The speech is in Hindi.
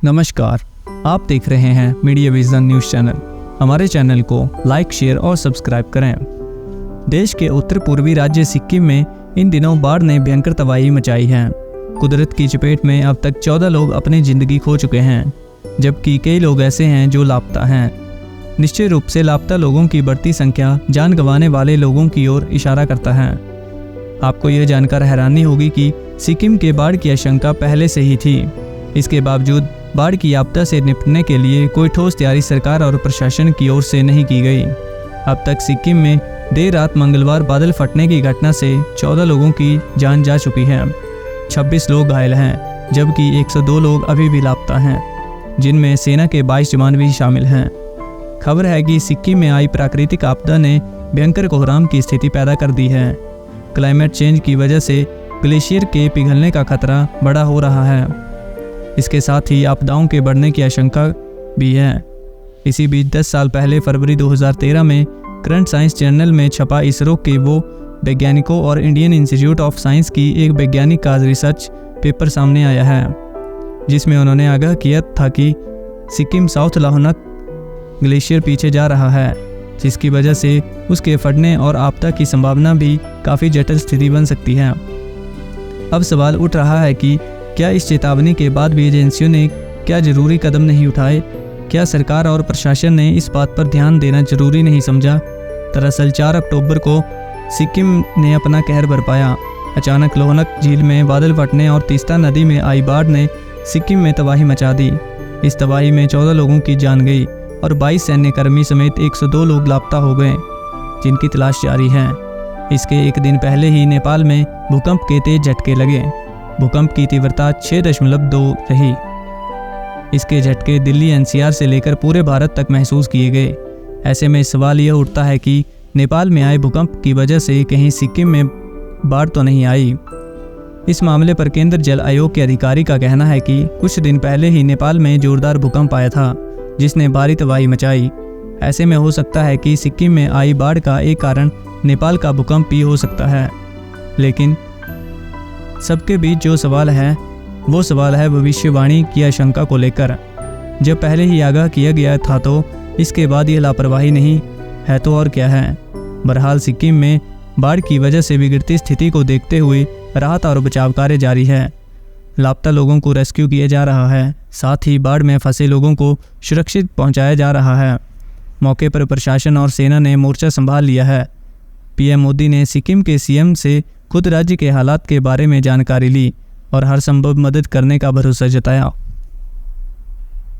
नमस्कार, आप देख रहे हैं मीडिया विजन न्यूज़ चैनल। हमारे चैनल को लाइक, शेयर और सब्सक्राइब करें। देश के उत्तर पूर्वी राज्य सिक्किम में इन दिनों बाढ़ ने भयंकर तबाही मचाई है। कुदरत की चपेट में अब तक 14 लोग अपनी ज़िंदगी खो चुके हैं, जबकि कई लोग ऐसे हैं जो लापता हैं। निश्चित रूप से लापता लोगों की बढ़ती संख्या जान गंवाने वाले लोगों की ओर इशारा करता है। आपको यह जानकर हैरानी होगी कि सिक्किम के बाढ़ की आशंका पहले से ही थी। इसके बावजूद बाढ़ की आपदा से निपटने के लिए कोई ठोस तैयारी सरकार और प्रशासन की ओर से नहीं की गई। अब तक सिक्किम में देर रात मंगलवार बादल फटने की घटना से 14 लोगों की जान जा चुकी है। 26 लोग घायल हैं, जबकि 102 लोग अभी भी लापता हैं, जिनमें सेना के 22 जवान भी शामिल हैं। खबर है कि सिक्किम में आई प्राकृतिक आपदा ने भयंकर कोहराम की स्थिति पैदा कर दी है। क्लाइमेट चेंज की वजह से ग्लेशियर के पिघलने का खतरा बड़ा हो रहा है। इसके साथ ही आपदाओं के बढ़ने की आशंका भी है। इसी बीच 10 साल पहले फरवरी 2013 में करंट साइंस जर्नल में छपा इसरो के वो वैज्ञानिकों और इंडियन इंस्टीट्यूट ऑफ साइंस की एक वैज्ञानिक का रिसर्च पेपर सामने आया है, जिसमें उन्होंने आगाह किया था कि सिक्किम साउथ लाहौनक ग्लेशियर पीछे जा रहा है, जिसकी वजह से उसके फटने और आपदा की संभावना भी काफ़ी जटिल स्थिति बन सकती है। अब सवाल उठ रहा है कि क्या इस चेतावनी के बाद भी एजेंसियों ने क्या जरूरी कदम नहीं उठाए? क्या सरकार और प्रशासन ने इस बात पर ध्यान देना जरूरी नहीं समझा? दरअसल 4 अक्टूबर को सिक्किम ने अपना कहर बरपाया। अचानक लोहनक झील में बादल फटने और तीस्ता नदी में आई बाढ़ ने सिक्किम में तबाही मचा दी। इस तबाही में 14 लोगों की जान गई और 22 सैन्यकर्मी समेत 102 लोग लापता हो गए, जिनकी तलाश जारी है। इसके एक दिन पहले ही नेपाल में भूकंप के तेज झटके लगे। भूकंप की तीव्रता 6.2 रही। इसके झटके दिल्ली एनसीआर से लेकर पूरे भारत तक महसूस किए गए। ऐसे में सवाल यह उठता है कि नेपाल में आए भूकंप की वजह से कहीं सिक्किम में बाढ़ तो नहीं आई। इस मामले पर केंद्र जल आयोग के अधिकारी का कहना है कि कुछ दिन पहले ही नेपाल में जोरदार भूकंप आया था, जिसने भारी तबाही मचाई। ऐसे में हो सकता है कि सिक्किम में आई बाढ़ का एक कारण नेपाल का भूकंप भी हो सकता है। लेकिन सबके बीच जो सवाल है वो सवाल है भविष्यवाणी की आशंका को लेकर। जब पहले ही आगाह किया गया था तो इसके बाद यह लापरवाही नहीं है तो और क्या है। बहरहाल सिक्किम में बाढ़ की वजह से बिगड़ती स्थिति को देखते हुए राहत और बचाव कार्य जारी है। लापता लोगों को रेस्क्यू किया जा रहा है, साथ ही बाढ़ में फंसे लोगों को सुरक्षित पहुंचाया जा रहा है। मौके पर प्रशासन और सेना ने मोर्चा संभाल लिया है। पीएम मोदी ने सिक्किम के सीएम से खुद राज्य के हालात के बारे में जानकारी ली और हर संभव मदद करने का भरोसा जताया।